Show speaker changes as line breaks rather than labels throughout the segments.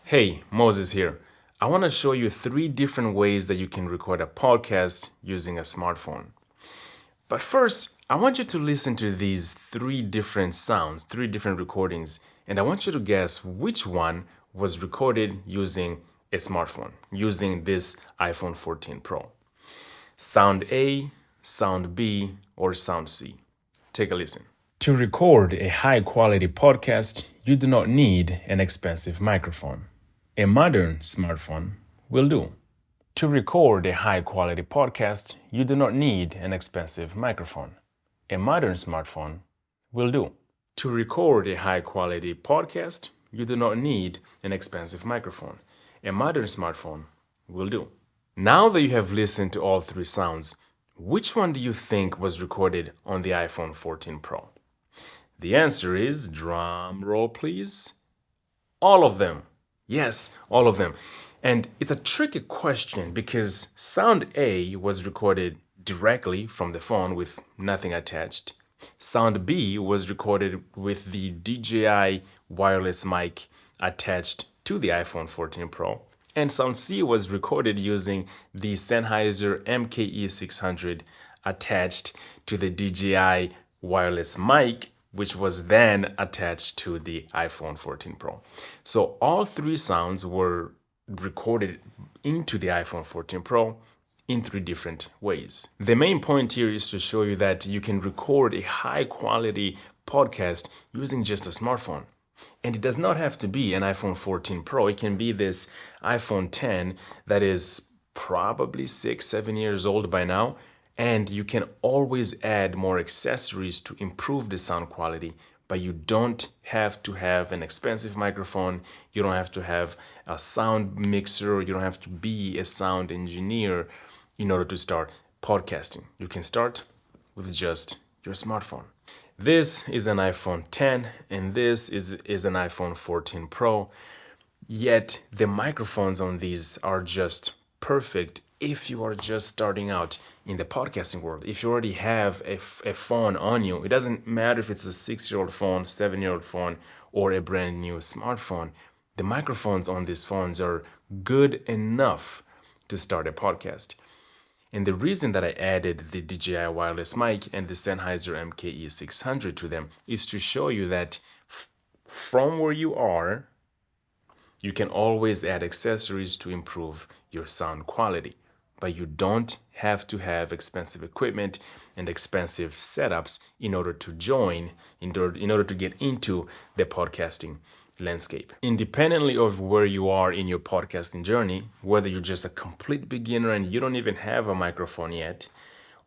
Hey, Moses here. I want to show you 3 different ways that you can record a podcast using a smartphone. But first, I want you to listen to these 3 different sounds, 3 different recordings, and I want you to guess which one was recorded using a smartphone, using this iPhone 14 Pro. Sound A, Sound B, or Sound C. Take a listen. To record a high-quality podcast, you do not need an expensive microphone. A modern smartphone will do. To record a high-quality podcast, you do not need an expensive microphone. A modern smartphone will do. To record a high-quality podcast, you do not need an expensive microphone. A modern smartphone will do. Now that you have listened to all 3 sounds, which one do you think was recorded on the iPhone 14 Pro? The answer is, drum roll please, all of them. Yes, all of them. And it's a tricky question because Sound A was recorded directly from the phone with nothing attached. Sound B was recorded with the DJI wireless mic attached to the iPhone 14 Pro. And Sound C was recorded using the Sennheiser MKE600 attached to the DJI wireless mic, which was then attached to the iPhone 14 Pro. So all 3 sounds were recorded into the iPhone 14 Pro in 3 different ways. The main point here is to show you that you can record a high quality podcast using just a smartphone. And it does not have to be an iPhone 14 Pro. It can be this iPhone 10 that is probably 6-7 years old by now. And you can always add more accessories to improve the sound quality, but you don't have to have an expensive microphone. You don't have to have a sound mixer. You don't have to be a sound engineer in order to start podcasting. You can start with just your smartphone. This is an iPhone 10 and this is an iPhone 14 Pro. Yet the microphones on these are just perfect if you are just starting out in the podcasting world. If you already have a phone on you, it doesn't matter if it's a 6-year-old phone, 7-year-old phone, or a brand new smartphone. The microphones on these phones are good enough to start a podcast. And the reason that I added the DJI wireless mic and the Sennheiser MKE600 to them is to show you that from where you are, you can always add accessories to improve your sound quality, but you don't have to have expensive equipment and expensive setups in order to join, in order to get into the podcasting landscape. Independently of where you are in your podcasting journey, whether you're just a complete beginner and you don't even have a microphone yet,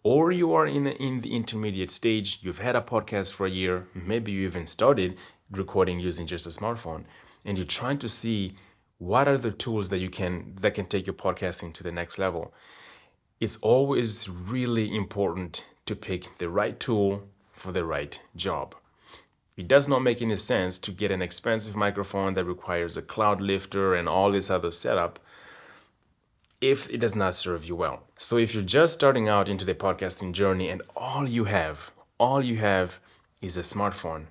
or you are in the intermediate stage, you've had a podcast for a year, maybe you even started recording using just a smartphone, and you're trying to see what are the tools that can take your podcasting to the next level. It's always really important to pick the right tool for the right job. It does not make any sense to get an expensive microphone that requires a cloud lifter and all this other setup if it does not serve you well. So if you're just starting out into the podcasting journey and all you have is a smartphone,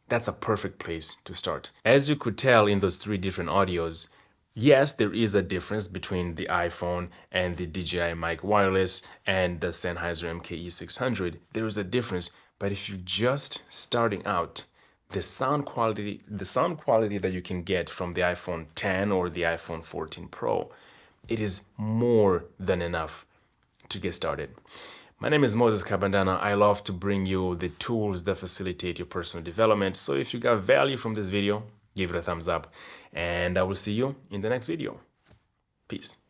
that's a perfect place to start. As you could tell in those 3 different audios, yes, there is a difference between the iPhone and the DJI mic wireless and the Sennheiser MKE600. There is a difference, but if you're just starting out, the sound quality that you can get from the iPhone 10 or the iPhone 14 Pro, it is more than enough to get started. My name is Moses Kabandana. I love to bring you the tools that facilitate your personal development. So if you got value from this video, give it a thumbs up, and I will see you in the next video. Peace.